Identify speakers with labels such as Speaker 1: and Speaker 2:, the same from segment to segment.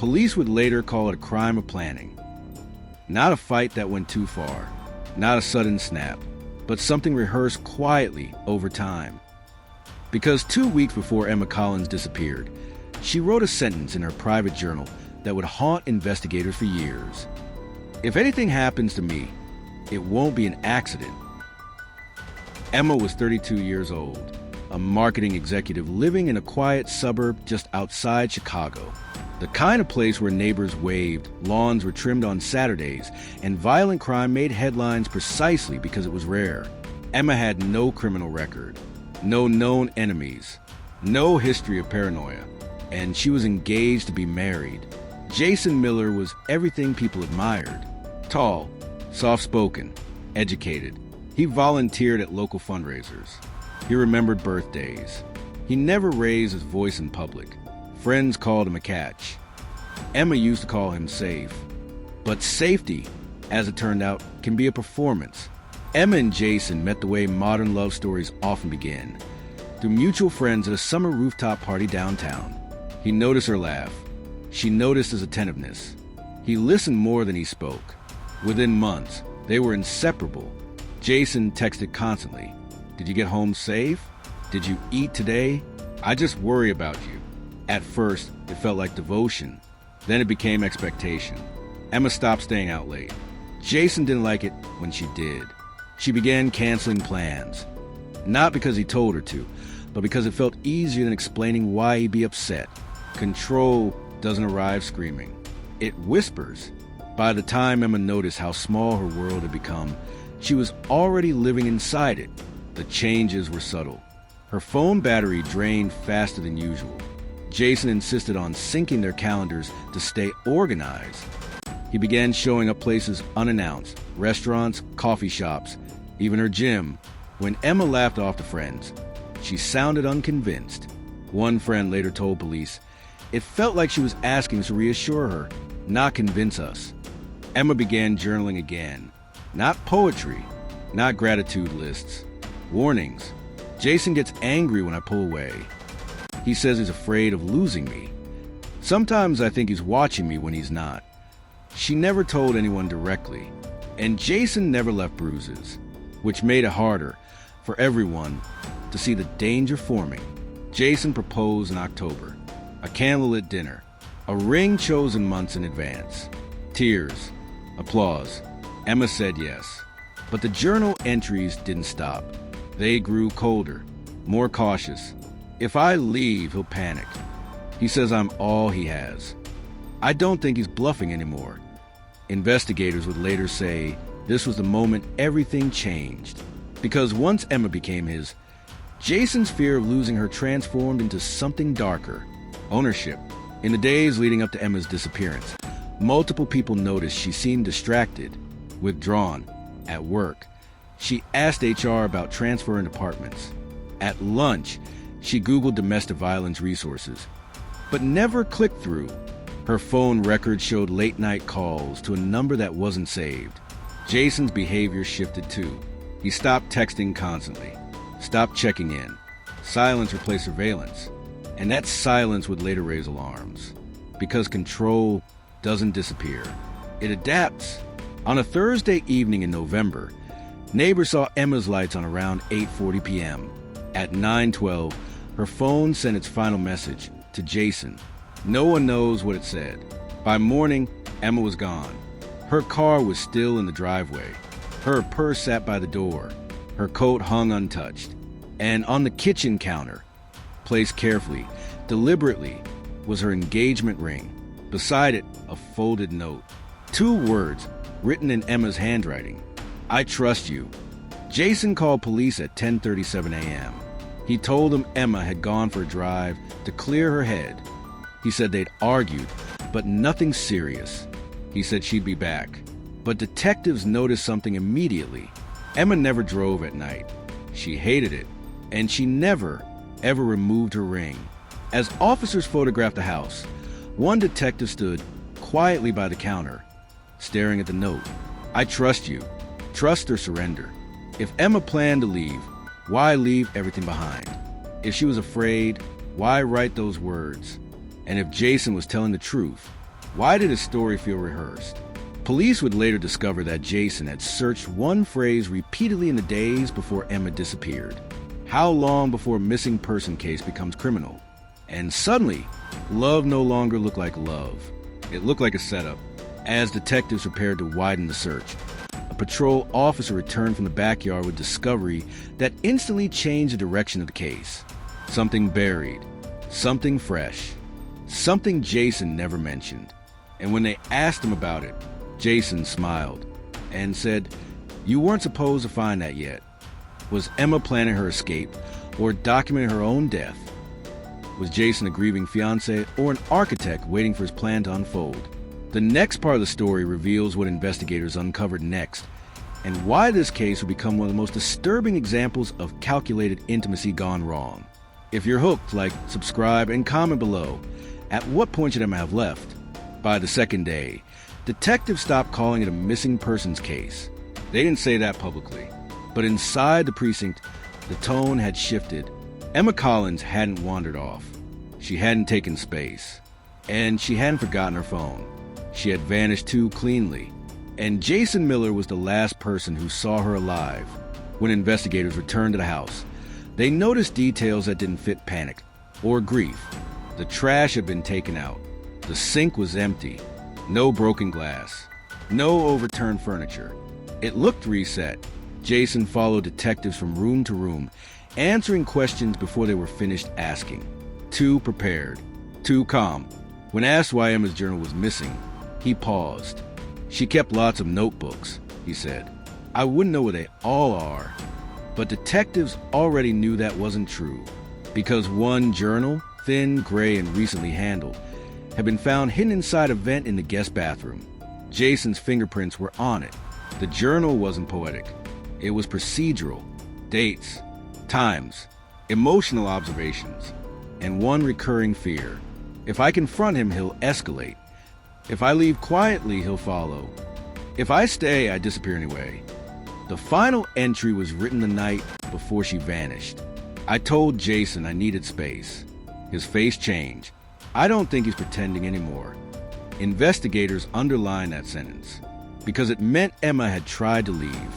Speaker 1: Police would later call it a crime of planning. Not a fight that went too far, not a sudden snap, but something rehearsed quietly over time. Because 2 weeks before Emma Collins disappeared, she wrote a sentence in her private journal that would haunt investigators for years. "If anything happens to me, it won't be an accident." Emma was 32 years old, a marketing executive living in a quiet suburb just outside Chicago. The kind of place where neighbors waved, lawns were trimmed on Saturdays, and violent crime made headlines precisely because it was rare. Emma had no criminal record, no known enemies, no history of paranoia, and she was engaged to be married. Jason Miller was everything people admired. Tall, soft-spoken, educated. He volunteered at local fundraisers. He remembered birthdays. He never raised his voice in public. Friends called him a catch. Emma used to call him safe. But safety, as it turned out, can be a performance. Emma and Jason met the way modern love stories often begin, through mutual friends at a summer rooftop party downtown. He noticed her laugh. She noticed his attentiveness. He listened more than he spoke. Within months, they were inseparable. Jason texted constantly. "Did you get home safe? Did you eat today? I just worry about you." At first, it felt like devotion. Then it became expectation. Emma stopped staying out late. Jason didn't like it when she did. She began canceling plans. Not because he told her to, but because it felt easier than explaining why he'd be upset. Control doesn't arrive screaming. It whispers. By the time Emma noticed how small her world had become, she was already living inside it. The changes were subtle. Her phone battery drained faster than usual. Jason insisted on syncing their calendars to stay organized. He began showing up places unannounced, restaurants, coffee shops, even her gym. When Emma laughed off the friends, she sounded unconvinced. One friend later told police, "It felt like she was asking us to reassure her, not convince us." Emma began journaling again. Not poetry, not gratitude lists. Warnings. "Jason gets angry when I pull away. He says he's afraid of losing me. Sometimes I think he's watching me when he's not." She never told anyone directly, and Jason never left bruises, which made it harder for everyone to see the danger forming. Jason proposed in October, a candlelit dinner, a ring chosen months in advance. Tears, applause. Emma said yes. But the journal entries didn't stop. They grew colder, more cautious. "If I leave, he'll panic. He says I'm all he has. I don't think he's bluffing anymore." Investigators would later say this was the moment everything changed. Because once Emma became his, Jason's fear of losing her transformed into something darker: ownership. In the days leading up to Emma's disappearance, multiple people noticed she seemed distracted, withdrawn, at work. She asked HR about transferring apartments. At lunch, she Googled domestic violence resources, but never clicked through. Her phone record showed late-night calls to a number that wasn't saved. Jason's behavior shifted too. He stopped texting constantly, stopped checking in. Silence replaced surveillance, and that silence would later raise alarms. Because control doesn't disappear. It adapts. On a Thursday evening in November, neighbors saw Emma's lights on around 8:40 p.m. At 9:12, her phone sent its final message to Jason. No one knows what it said. By morning, Emma was gone. Her car was still in the driveway. Her purse sat by the door. Her coat hung untouched. And on the kitchen counter, placed carefully, deliberately, was her engagement ring. Beside it, a folded note. 2 words written in Emma's handwriting. "I trust you." Jason called police at 10:37 a.m. He told them Emma had gone for a drive to clear her head. He said they'd argued, but nothing serious. He said she'd be back. But detectives noticed something immediately. Emma never drove at night. She hated it, and she never, ever removed her ring. As officers photographed the house, one detective stood quietly by the counter, staring at the note. "I trust you. Trust or surrender." If Emma planned to leave, why leave everything behind? If she was afraid, why write those words? And if Jason was telling the truth, Why did his story feel rehearsed? Police would later discover that Jason had searched one phrase repeatedly in the days before Emma disappeared. How long before a missing person case becomes criminal? And suddenly, love no longer looked like love. It looked like a setup. As detectives prepared to widen the search, a patrol officer returned from the backyard with discovery that instantly changed the direction of the case. Something buried, something fresh, something Jason never mentioned. And when they asked him about it, Jason smiled and said, "You weren't supposed to find that yet." Was Emma planning her escape or documenting her own death? Was Jason a grieving fiancé or an architect waiting for his plan to unfold? The next part of the story reveals what investigators uncovered next and why this case will become one of the most disturbing examples of calculated intimacy gone wrong. If you're hooked, like, subscribe, and comment below. At what point should Emma have left? By the second day, detectives stopped calling it a missing persons case. They didn't say that publicly, but inside the precinct, the tone had shifted. Emma Collins hadn't wandered off. She hadn't taken space. And she hadn't forgotten her phone. She had vanished too cleanly. And Jason Miller was the last person who saw her alive. When investigators returned to the house, they noticed details that didn't fit panic or grief. The trash had been taken out. The sink was empty. No broken glass. No overturned furniture. It looked reset. Jason followed detectives from room to room, answering questions before they were finished asking. Too prepared. Too calm. When asked why Emma's journal was missing, he paused. "She kept lots of notebooks," he said. "I wouldn't know where they all are." But detectives already knew that wasn't true, because one journal, thin, gray, and recently handled, had been found hidden inside a vent in the guest bathroom. Jason's fingerprints were on it. The journal wasn't poetic. It was procedural. Dates, times, emotional observations, and one recurring fear. If I confront him, he'll escalate. If I leave quietly, he'll follow. If I stay, I disappear anyway. The final entry was written the night before she vanished. "I told Jason I needed space." His face changed. "I don't think he's pretending anymore." Investigators underlined that sentence because it meant Emma had tried to leave,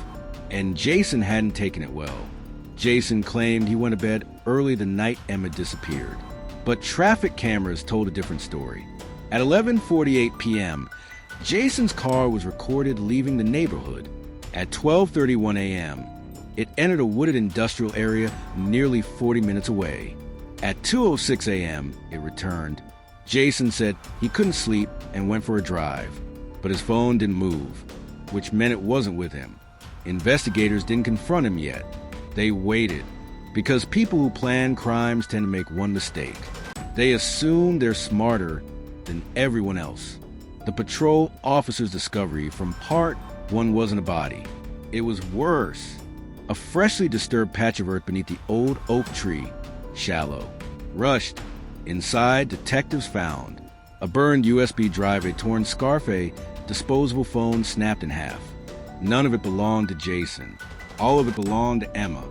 Speaker 1: and Jason hadn't taken it well. Jason claimed he went to bed early the night Emma disappeared. But traffic cameras told a different story. At 11:48 p.m., Jason's car was recorded leaving the neighborhood. At 12:31 a.m., it entered a wooded industrial area nearly 40 minutes away. At 2:06 a.m., it returned. Jason said he couldn't sleep and went for a drive, but his phone didn't move, which meant it wasn't with him. Investigators didn't confront him yet. They waited, because people who plan crimes tend to make one mistake. They assume they're smarter than everyone else. The patrol officer's discovery from part one wasn't a body. It was worse. A freshly disturbed patch of earth beneath the old oak tree, shallow. Rushed. Inside, detectives found a burned USB drive, a torn scarf, a disposable phone snapped in half. None of it belonged to Jason. All of it belonged to Emma.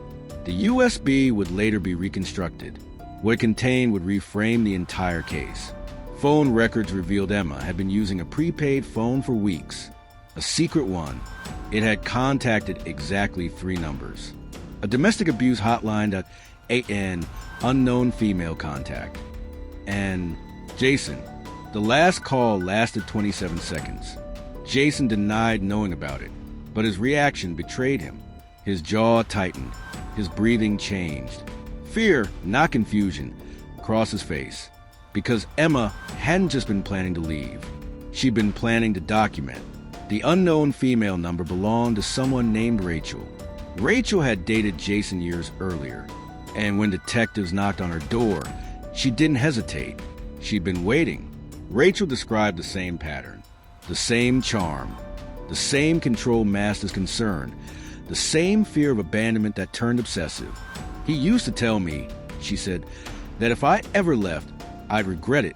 Speaker 1: The USB would later be reconstructed. What it contained would reframe the entire case. Phone records revealed Emma had been using a prepaid phone for weeks. A secret one. It had contacted exactly 3 numbers. A domestic abuse hotline, an unknown female contact. And Jason. The last call lasted 27 seconds. Jason denied knowing about it, but his reaction betrayed him. His jaw tightened. His breathing changed. Fear, not confusion, crossed his face. Because Emma hadn't just been planning to leave. She'd been planning to document. The unknown female number belonged to someone named Rachel. Rachel had dated Jason years earlier, and when detectives knocked on her door, she didn't hesitate. She'd been waiting. Rachel described the same pattern, the same charm, the same control masked as concern, the same fear of abandonment that turned obsessive. "He used to tell me," she said, "that if I ever left, I'd regret it."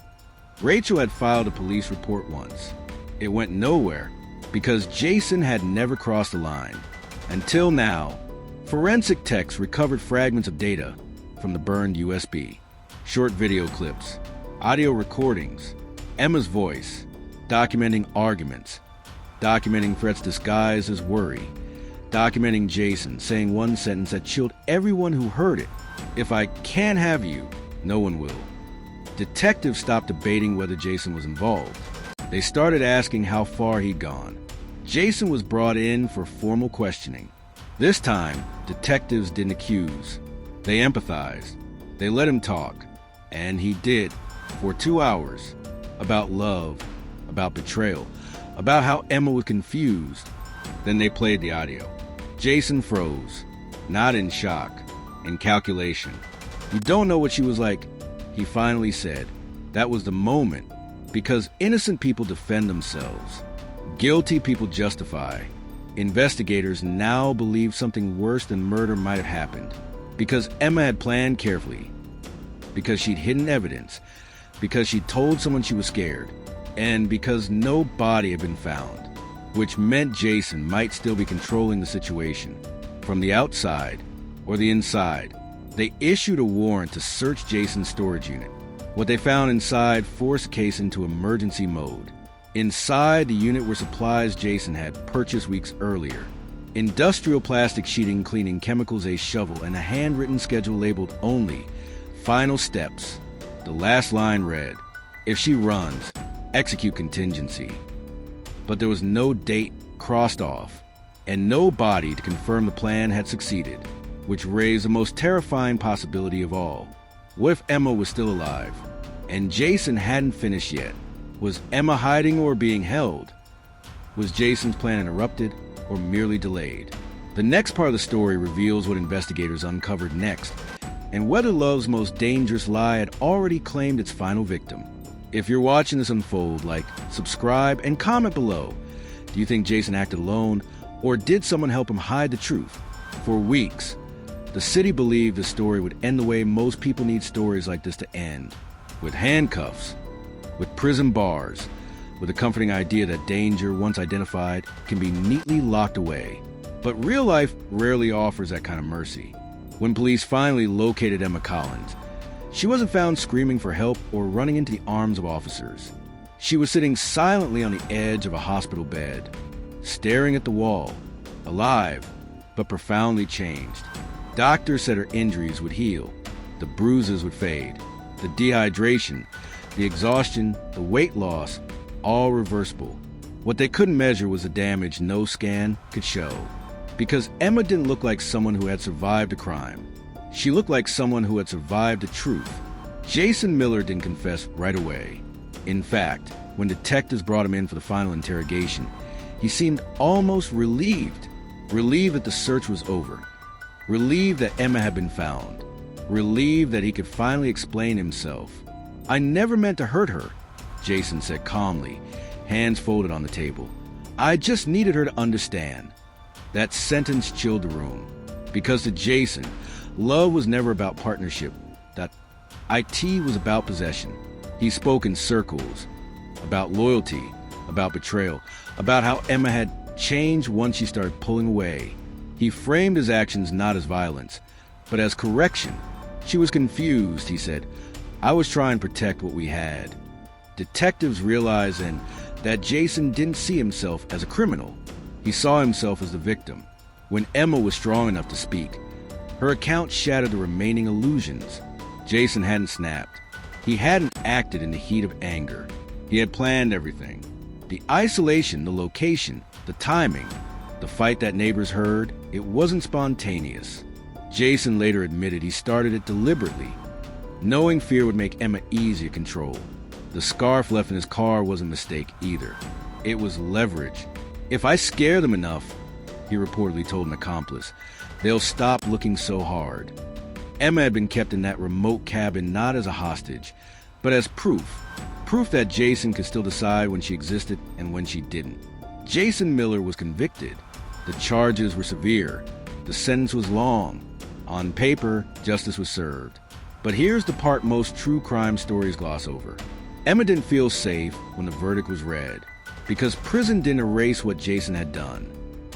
Speaker 1: Rachel had filed a police report once. It went nowhere because Jason had never crossed the line. Until now, forensic techs recovered fragments of data from the burned USB, short video clips, audio recordings, Emma's voice, documenting arguments, documenting threats disguised as worry, documenting Jason saying one sentence that chilled everyone who heard it. "If I can't have you, no one will." Detectives stopped debating whether Jason was involved. They started asking how far he'd gone. Jason was brought in for formal questioning. This time, detectives didn't accuse. They empathized. They let him talk. And he did, for 2 hours, about love, about betrayal, about how Emma was confused. Then they played the audio. Jason froze, not in shock, in calculation. "You don't know what she was like," he finally said. That was the moment, because innocent people defend themselves. Guilty people justify. Investigators now believe something worse than murder might have happened, because Emma had planned carefully, because she'd hidden evidence, because she'd told someone she was scared, and because no body had been found, which meant Jason might still be controlling the situation. From the outside, or the inside, they issued a warrant to search Jason's storage unit. What they found inside forced the case into emergency mode. Inside the unit were supplies Jason had purchased weeks earlier. Industrial plastic sheeting, cleaning chemicals, a shovel, and a handwritten schedule labeled only "Final Steps." The last line read, "If she runs, execute contingency." But there was no date crossed off, and no body to confirm the plan had succeeded, which raised the most terrifying possibility of all. What if Emma was still alive, and Jason hadn't finished yet? Was Emma hiding or being held? Was Jason's plan interrupted or merely delayed? The next part of the story reveals what investigators uncovered next, and whether love's most dangerous lie had already claimed its final victim. If you're watching this unfold, like, subscribe, and comment below. Do you think Jason acted alone, or did someone help him hide the truth? For weeks, the city believed the story would end the way most people need stories like this to end, with handcuffs, with prison bars, with the comforting idea that danger, once identified, can be neatly locked away. But real life rarely offers that kind of mercy. When police finally located Emma Collins, she wasn't found screaming for help or running into the arms of officers. She was sitting silently on the edge of a hospital bed, staring at the wall, alive, but profoundly changed. Doctors said her injuries would heal, the bruises would fade, the dehydration, the exhaustion, the weight loss, all reversible. What they couldn't measure was the damage no scan could show. Because Emma didn't look like someone who had survived a crime. She looked like someone who had survived the truth. Jason Miller didn't confess right away. In fact, when detectives brought him in for the final interrogation, he seemed almost relieved. Relieved that the search was over. Relieved that Emma had been found. Relieved that he could finally explain himself. "I never meant to hurt her," Jason said calmly, hands folded on the table. "I just needed her to understand." That sentence chilled the room. Because to Jason, love was never about partnership. That it was about possession. He spoke in circles, about loyalty, about betrayal, about how Emma had changed once she started pulling away. He framed his actions not as violence, but as correction. "She was confused," he said. "I was trying to protect what we had." Detectives realized then that Jason didn't see himself as a criminal. He saw himself as the victim. When Emma was strong enough to speak, her account shattered the remaining illusions. Jason hadn't snapped. He hadn't acted in the heat of anger. He had planned everything. The isolation, the location, the timing, the fight that neighbors heard, it wasn't spontaneous. Jason later admitted he started it deliberately, knowing fear would make Emma easy to control. The scarf left in his car wasn't a mistake either. It was leverage. "If I scare them enough," he reportedly told an accomplice, "they'll stop looking so hard." Emma had been kept in that remote cabin not as a hostage, but as proof. Proof that Jason could still decide when she existed and when she didn't. Jason Miller was convicted. The charges were severe. The sentence was long. On paper, justice was served. But here's the part most true crime stories gloss over. Emma didn't feel safe when the verdict was read, because prison didn't erase what Jason had done,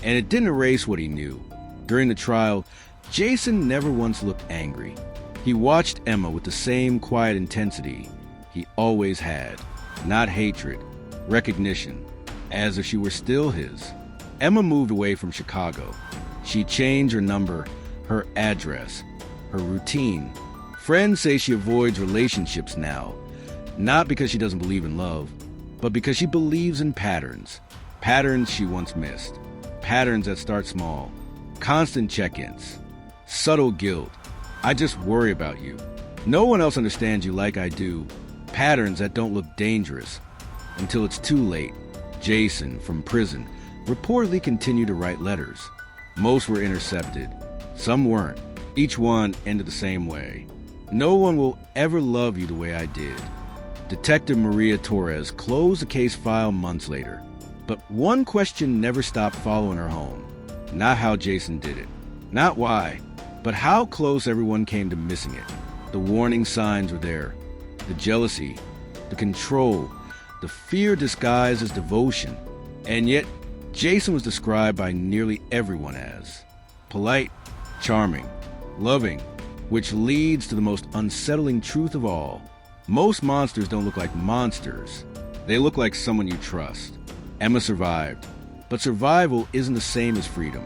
Speaker 1: and it didn't erase what he knew. During the trial, Jason never once looked angry. He watched Emma with the same quiet intensity he always had. Not hatred, recognition, as if she were still his. Emma moved away from Chicago. She changed her number, her address, her routine. Friends say she avoids relationships now, not because she doesn't believe in love, but because she believes in patterns. Patterns she once missed. Patterns that start small. Constant check-ins. Subtle guilt. I just worry about you. No one else understands you like I do. Patterns that don't look dangerous until it's too late. Jason, from prison, reportedly continued to write letters. Most were intercepted. Some weren't. Each one ended the same way. No one will ever love you the way I did. Detective Maria Torres closed the case file months later. But one question never stopped following her home. Not how Jason did it. Not why. But how close everyone came to missing it. The warning signs were there. The jealousy, the control, the fear disguised as devotion. And yet, Jason was described by nearly everyone as polite, charming, loving, which leads to the most unsettling truth of all. Most monsters don't look like monsters. They look like someone you trust. Emma survived, but survival isn't the same as freedom.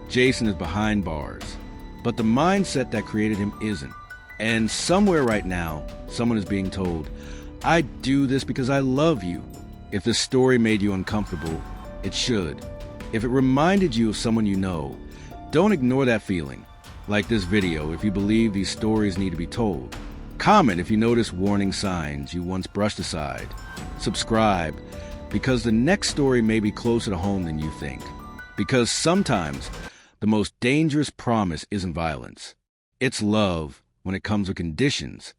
Speaker 1: Jason is behind bars, but the mindset that created him isn't. And somewhere right now, someone is being told, I do this because I love you. If this story made you uncomfortable, it should. If it reminded you of someone you know, don't ignore that feeling. Like this video if you believe these stories need to be told. Comment if you notice warning signs you once brushed aside. Subscribe, because the next story may be closer to home than you think. Because sometimes the most dangerous promise isn't violence. It's love when it comes with conditions.